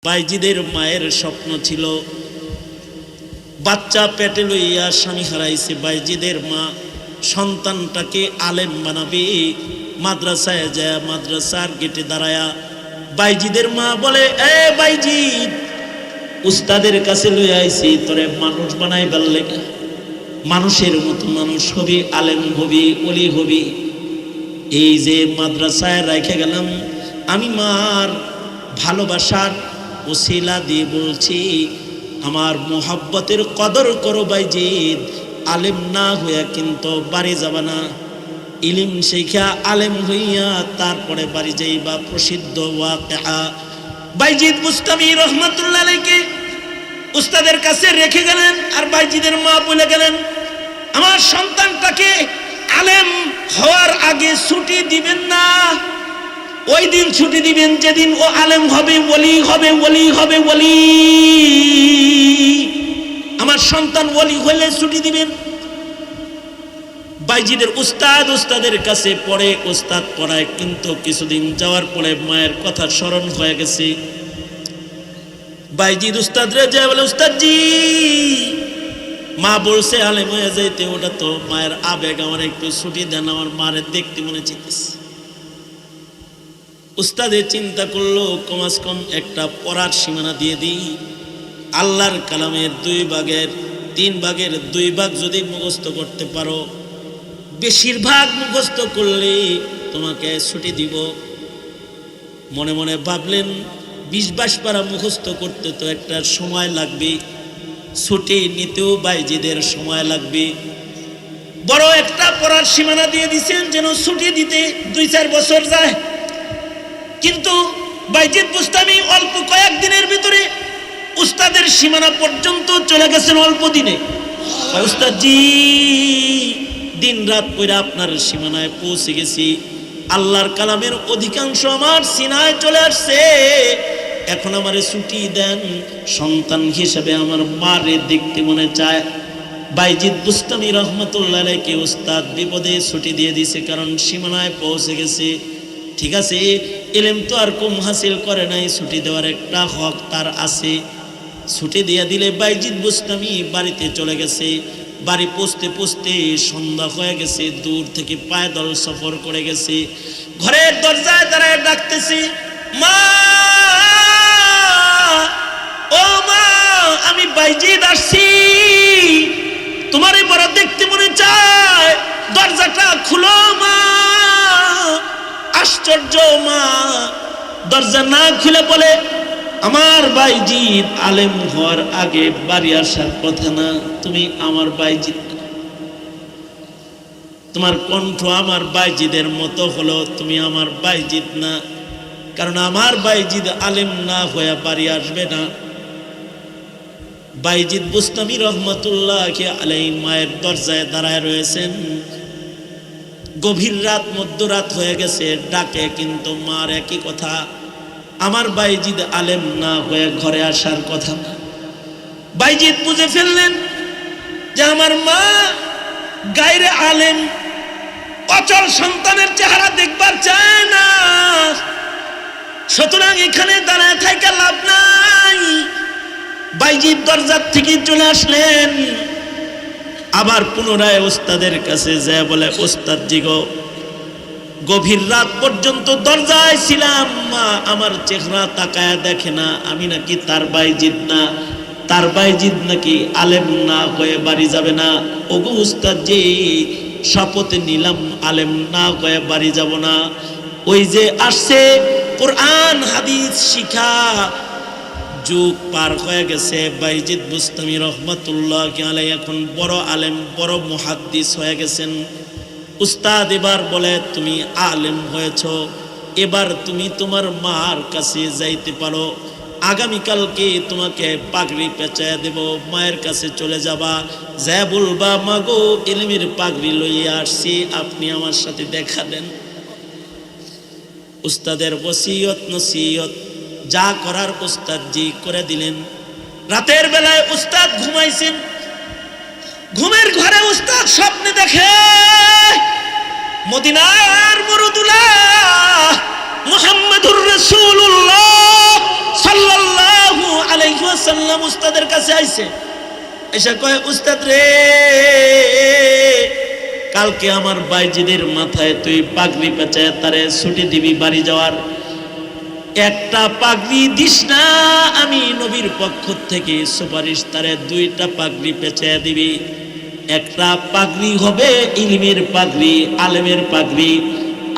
বাইজিদের মায়ের স্বপ্ন ছিল বাচ্চা পেটে লইয়া স্বামী হারাইছে। বাইজিদের মা সন্তানটাকে আলেম বানাবে। মাদ্রাসায় যায়, মাদ্রাসার গেটে দাঁড়ায়া বাইজিদের মা বলে, এ বাইজিদ, উস্তাদের কাছে লইয়া আইছি, তোরে মানুষ বানাই বেললে, মানুষের মতো মানুষ হবি, আলেম হবি, ওলি হবি। এই যে মাদ্রাসায় রেখে গেলাম, আমি মার ভালোবাসার ওসিলা দিয়ে বলছি, আমার মোহাব্বতের কদর করো বাইজিদ। আলেম না হইয়া কিন্তু বাড়ি যাবা না, ইলিম শিখা আলেম হইয়া তারপরে বাড়ি যাইবা। প্রসিদ্ধ ওয়াকিয়া। বাইজিদ বুস্তামি রহমাতুল্লাহ আলাইহি উস্তাদের কাছে রেখে গেলেন, আর বাইজিদের মা বলে গেলেন, আমার সন্তানটাকে আলেম হওয়ার আগে ছুটি দিবেন না। ওই দিন ছুটি দিবেন যেদিন ও আলেম হবে, ওলি হবে, ওলি হবে, ওলি। আমার সন্তান ওলি হলে ছুটি দিবেন। বাইজিদের উস্তাদের কাছে পড়ে, উস্তাদ পড়ায়, কিন্তু কিছুদিন যাওয়ার পরে মায়ের কথা স্মরণ হয়ে গেছে। বাইজিদ উস্তাদরে যায় বলে, উস্তাদজি, মা বলছে আলেম হয়ে যাইতে, ওটা তো মায়ের আবেগ, আমার একটু ছুটি দেন, আমার মারে দেখতে মনে চাইতেছে। উস্তাদে চিন্তা করলো, কমাস কম একটা পড়ার সীমানা দিয়ে দিই। আল্লাহর কালামের 2 ভাগের 3 ভাগের 2 ভাগ যদি মুখস্থ করতে পারো, বেশিরভাগ মুখস্থ করলে তোমাকে ছুটি দিব। মনে মনে ভাবলেন, 20-22 পারা মুখস্থ করতে তো একটা সময় লাগবে, ছুটি নিতেও বাইজিদের সময় লাগবে। বড় একটা পড়ার সীমানা দিয়ে দিচ্ছেন যেন ছুটি দিতে 2-4 বছর যায়। কিন্তু বাইজিদ বুস্তামি অল্প কয়েকদিনের ভিতরে উস্তাদের সীমানা পর্যন্ত চলে গেছেন, অল্প দিনে। উস্তাদজি, দিন রাত করে আপনার সীমানায় পৌঁছে গেছি, আল্লাহর কালামের অধিকাংশ আমার সিনায় চলে আসছে, এখন আমারে ছুটি দেন, সন্তান হিসেবে আমার মারে দেখতে মনে চায়। বাইজিদ বুস্তামি রহমাতুল্লাহ আলাইহি উস্তাদ বিপদে ছুটি দিয়ে দিছে, কারণ সীমানায় পৌঁছে গেছে। ঠিক আছে, ইলম তো আর কম হাসিল করে নাই, ছুটি দেওয়ার একটা হক তার আছে। ছুটি দিয়ে দিলে বাইজিদ বুস্তামি বাড়িতে চলে গেছে। বাড়ি পৌঁছতে পৌঁছতে সন্ধ্যা হয়ে গেছে, দূর থেকে পায়দল সফর করে গেছে। ঘরের দরজায় দাঁড়ায় ডাকতেছি, মা, ও মা, আমি বাইজিদ আসছি, তোমারে বড় দেখতে মনে চায়, দরজাটা খুলো মা। আশ্চর্য, মা দরজা না খুলে বলে, আমার বাইজিদ আলেম হওয়ার আগে বাড়ি আসার কথা না, তুমি আমার বাইজিদ, তোমার কণ্ঠ আমার বাইজিদের মতো হলো, তুমি আমার বাইজিদ না, কারণ আমার বাইজিদ আলেম না হয়ে বাড়ি আসবে না। বাইজিদ বুস্তামি রহমাতুল্লাহ আলাইহি মায়ের দরজায় দাঁড়ায় রয়েছেন। গভীর রাত, মধ্যরাত হয়ে গেছে, ডাকে, কিন্তু মার একই কথা, আমার বাইজিদ আলেম না হয়ে ঘরে আসার কথা না। বাইজিদ বুঝে ফেললেন যে আমার মা গায়রে আলেম, অচল সন্তানের চেহারা দেখবার চায় না, সুতরাং এখানে দাঁড়ায় থাকা লাভ নাই। বাইজিদ দরজার থেকে চলে আসলেন, আবার পুনরায় ওস্তাদের কাছে যায় বলে, ওস্তাদ জি গো, গভীর রাত পর্যন্ত দরজায় ছিলাম, মা আমার চেহারা তাকায়া দেখে না, আমি নাকি তার বাইজিদ না, তার বাইজিদ নাকি আলেম না হয়ে বাড়ি যাবে না। ওগো উস্তাদ জি, শপথ নিলাম আলেম না হয়ে বাড়ি যাব না। ওই যে আসছে কোরআন হাদিস শিখা, যুগ পার হয়ে গেছে। বাইজিদ বুস্তামি রহমাতুল্লাহ আলাইহি এখন বড় আলেম, বড় মুহাদ্দিস হয়ে গেছেন। উস্তাদ এবার বলে, তুমি আলেম হয়েছ, এবার তুমি তোমার মার কাছে যাইতে পারো, আগামীকালকে তোমাকে পাগড়ি পেঁচায় দেব, মায়ের কাছে চলে যাবা, যা বলবা, মাগো ইলমের পাগড়ি লইয়া আসছি, আপনি আমার সাথে দেখা দেন। উস্তাদের ওসিয়ত নসিয়ত যা করার উস্তাদ জি করে দিলেন। রাতের বেলায় উস্তাদ ঘুমাইছেন, ঘুমের ঘরে উস্তাদ স্বপ্নে দেখে মদিনার মরুদুলা মুহাম্মাদুর রাসূলুল্লাহ সাল্লাল্লাহু আলাইহি ওয়াসাল্লাম উস্তাদের কাছে আইছে, এসে কয়, উস্তাদ রে, কালকে আমার বাইজিদের মাথায় তুই পাগড়ি পেঁচায় তারে ছুটি দিবি বাড়ি যাওয়ার, একটা পাগড়ি দিস না, আমি নবীর পক্ষ থেকে সুপারিশ, তারে দুইটা পাগড়ি পেঁচায় দিবি। একটা পাগড়ি হবে ইলমের পাগড়ি, আলেমের পাগড়ি,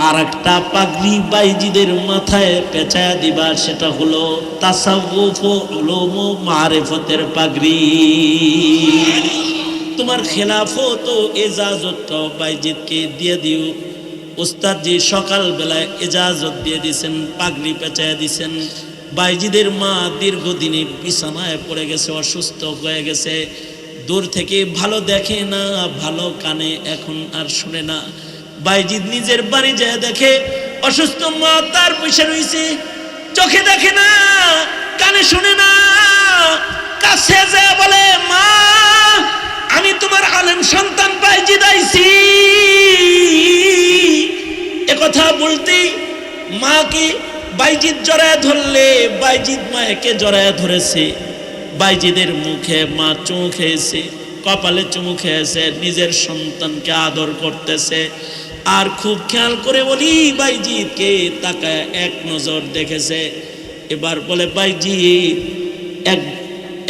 আর একটা পাগড়ি বাইজিদের মাথায় পেঁচায় দিবা, সেটা হলো তাসাউফ উলুম মারিফতের পাগড়ি। তোমার খেলাফত ও এজাজতটাও বাইজিদকে দিয়ে দিও। উস্তাদ জি সকাল বেলায় এজাজত দিয়ে দিছেন, পাগড়ি পেঁচায় দিছেন। বাইজিদের মা দীর্ঘদিনে বিছানায় পড়ে গেছে, অসুস্থ হয়ে গেছে, দূর থেকে ভালো দেখে না, ভালো কানে এখন আর শুনে না। বাইজিদ নিজের বাড়ি যায় দেখে অসুস্থ মা তার বসে রইছে, চোখে দেখে না, কানে শুনে না। কাছে যায় বলে, মা আমি তোমার আলেম সন্তান বাইজিদ আইছি। একথা বলতে মাকে বাইজিদ জড়ায় ধরলে, বাইজিদ মাকে জড়ায় ধরেছে। বাইজিদের মুখে মা চুমু খেয়েছে, কপালে চুমু খেয়েছে, নিজের সন্তানকে আদর করতেছে। আর খুব খেয়াল করে বলি, বাইজিদকে তাকায় এক নজর দেখেছে। এবার বলে, বাইজিদ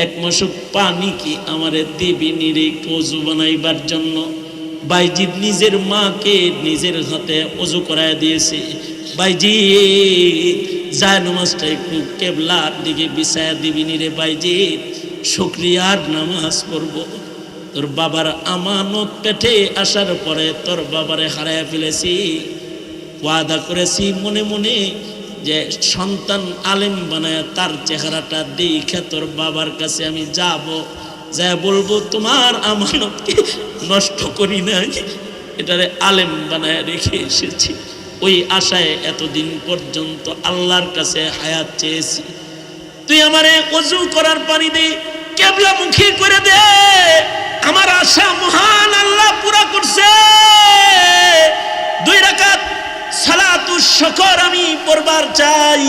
এক মশক পানি কি আমারে দিবি নিরে ওযু বানাইবার জন্য? বাইজিদ নিজের মাকে নিজের হাতে ওযু করায় দিয়েছে। বাইজিদ যায় নামাজটা একটু কেবলার দিকে বিছায়া দিবি নিরে বাইজিদ, শুকরিয়ার নামাজ পড়ব। তোর বাবার আমানত পেটে আসার পরে তোর বাবারে হারায় ফেলেছি, ওয়াদা করেছি মনে মনে যে সন্তান আলেম বানায় তার চেহারাটা দেখে তোর বাবার কাছে আমি যাব, যা বলবো তোমার আমানতকে নষ্ট করি নাই, এটারে আলেম বানায় রেখে এসেছি। ওই আশায় এতদিন পর্যন্ত আল্লাহর কাছে হায়াত চেয়েছি। তুই আমারে ওযু করার পানি দে, কেবলা মুখী করে দে, আমার আশা মহান আল্লাহ পুরা করছে। 2 রাকাত সালাতুশ শুকর আমি পড়বার চাই।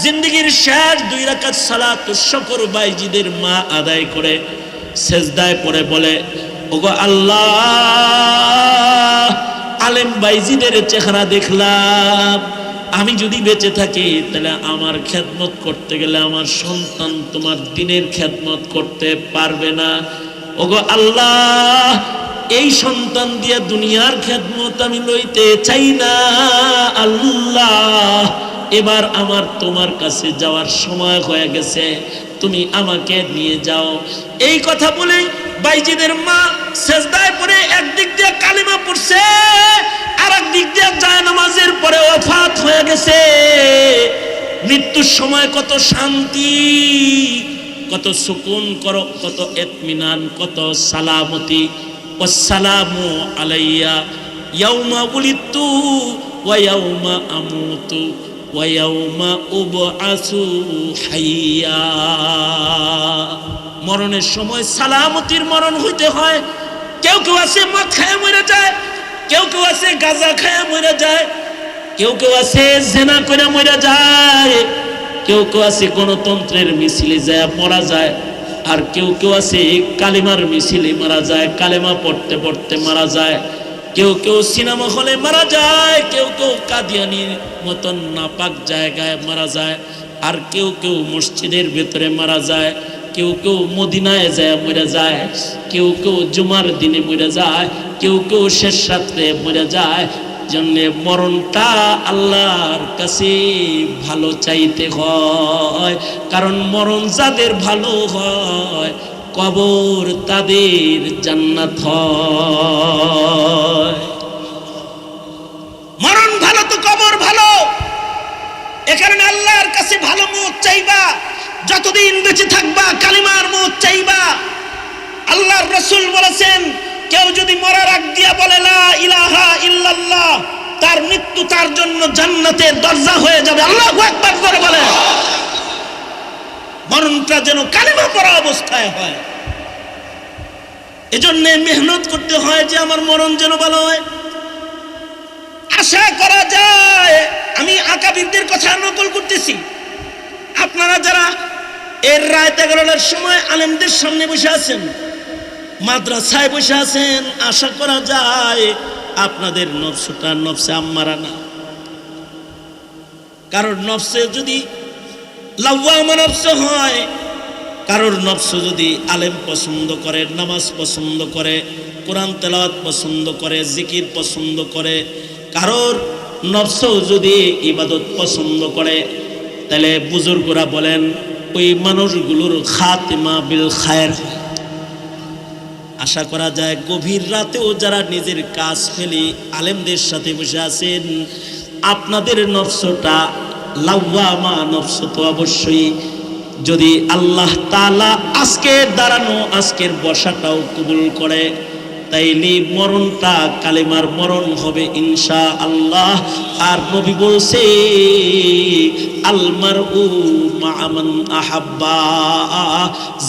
জিন্দেগীর শেষ 2 রাকাত সালাতুশ শুকর বাইজিদের মা আদায় করে সেজদায় পড়ে বলে, ওগো আল্লাহ, আলেম বাইজিদের চেহারা দেখলাম, আমি যদি বেঁচে থাকি তাহলে আমার খেদমত করতে গেলে আমার সন্তান তোমার দ্বীনের খেদমত করতে পারবে না। ওগো আল্লাহ, এই সন্তান দিয়া দুনিয়ার খেদমত আমি লইতে চাই না। আল্লাহ, এবার আমার তোমার কাছে যাওয়ার সময় হয়ে গেছে, তুমি আমাকে নিয়ে যাও। এই কথা বলে বাইজিদের মা সেজদায় পড়ে একদিক দিয়ে কালিমা পড়ছে, আর একদিক দিয়ে যায় নামাজের পরে ওফাত হয়ে গেছে। মৃত্যুর সময় কত শান্তি, কত সুকুন, কত ইতমিনান, কত সালামতি। ওয়াসসালামু আলাইয়া ইয়াউমা উলিদতু ওয়া ইয়াউমা আমুতু ওয়া ইয়াউমা উবআসু হাইয়া। মরণের সময় সালামতির মরণ হইতে হয়। কেউ কেউ আছে মদ খায় মরে যায়, কেউ কেউ আছে গাঁজা খায় মরে যায়, কেউ কেউ আছে জেনা করে মরে যায়, কেউ কেউ আছে গণতন্ত্রের মিছিলে যায় মরা যায়, আর কেউ কেউ আছে কালিমার মিছিলে মারা যায়, কালেমা পড়তে পড়তে মারা যায়। কেউ কেউ সিনেমা হলে মারা যায়, কেউ কেউ কাদিয়ানির মতন নাপাক জায়গায় মারা যায়, আর কেউ কেউ মসজিদের ভেতরে মারা যায়, কেউ কেউ মদিনায় যায় মরে যায়, কেউ কেউ জুমার দিনে মরে যায়, কেউ কেউ শেষ রাত্রে মরে যায়। জন্যে মরণটা আল্লাহর কাছে ভালো চাইতে হয়, কারণ মরণ যাদের ভালো হয় কবর তাদের জান্নাত হয়। মরণ ভালো তো কবর ভালো, এ কারণে আল্লাহর কাছে ভালো মওত চাইবা, যতদিন বেঁচে থাকবা কালিমার মওত চাইবা। আল্লাহর রাসূল বলেছেন, কেউ যদি মরার আগ দিয়া বলে লা ইলাহা ইল্লাল্লাহ, তার মৃত্যু তার জন্য জান্নাতের দরজা হয়ে যাবে। আল্লাহু আকবার করে বলে। মরণটা যেন কালিমা পড়া অবস্থায় হয়। এজন্য মেহনত করতে হয় যে আমার মরণ যেন ভালো হয়। আশা করা যায় আমি আকাবিরদের কথা নকল করতেছি। আপনারা যারা এর রাত 11টার সময় আলেমদের সামনে বসে আছেন, মাদ্রাসায় বসে আছেন, আশা করা যায় আপনাদের নফসটা নফসে আম্মারা না। কারোর নফসে যদি লাওয়ামা নফস হয়, কারোর নফস যদি আলেম পছন্দ করে, নামাজ পছন্দ করে, কোরআন তেলাওয়াত পছন্দ করে, জিকির পছন্দ করে, কারোর নফস যদি ইবাদত পছন্দ করে, তাহলে বুজুর্গরা বলেন ওই মানুষগুলোর খাতিমা বিল খায়ের। আশা করা যায় গভীর রাতেও যারা নিজের কাজ ফেলে আলেমদের সাথে বসে আছেন, আপনাদের নফসটা লাওয়ামা নফস তো অবশ্যই। যদি আল্লাহ তাআলা আজকের দাঁড়ানো, আজকের বসাটাও কবুল করে, তাইলে মরণটা কালেমার মরণ হবে ইনশাআল্লাহ। আর নবী বলছে আল মারউ মা মান আহাব্বা,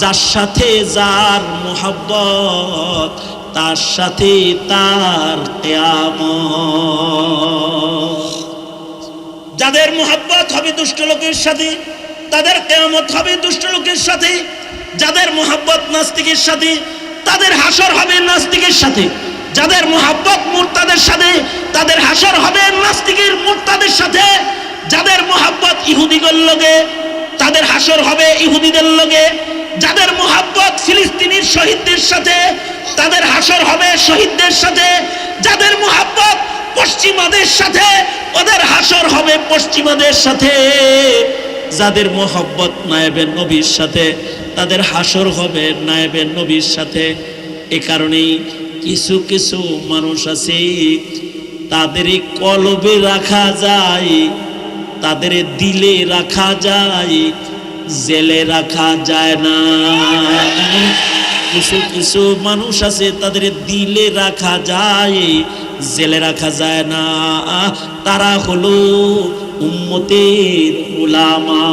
যার সাথে যার মোহাব্বত তার সাথে তার কিয়ামত। যাদের মোহাব্বত হবে দুষ্ট লোকের সাথে, তাদের কিয়ামত হবে দুষ্ট লোকের সাথে। যাদের মোহাব্বত নাস্তিকের সাথে, তাদের হাসর হবে নাস্তিকের সাথে। যাদের মোহাব্বত মুরতাদের সাথে, তাদের হাসর হবে নাস্তিকের মুরতাদের সাথে। যাদের মোহাব্বত ইহুদিদের লগে, তাদের হাসর হবে ইহুদিদের লগে। যাদের মোহাব্বত ফিলিস্তিনির শহীদদের সাথে, তাদের হাসর হবে শহীদদের সাথে। যাদের মোহাব্বত পশ্চিমাদের সাথে, ওদের হাসর হবে পশ্চিমাদের সাথে। যাদের মোহাব্বত নায়েবে নবীর সাথে, তাদের হাসর হবে নায়েবে নবীর সাথে। এ কারণেই কিছু কিছু মানুষ আছে, তাদের কলবে রাখা যায়, তাদের দিলে রাখা যায়, জেলে রাখা যায় না। কিছু কিছু মানুষ আছে তাদের দিলে রাখা যায়, জেলে রাখা যায় না। তারা হলো উম্মতের উলামা।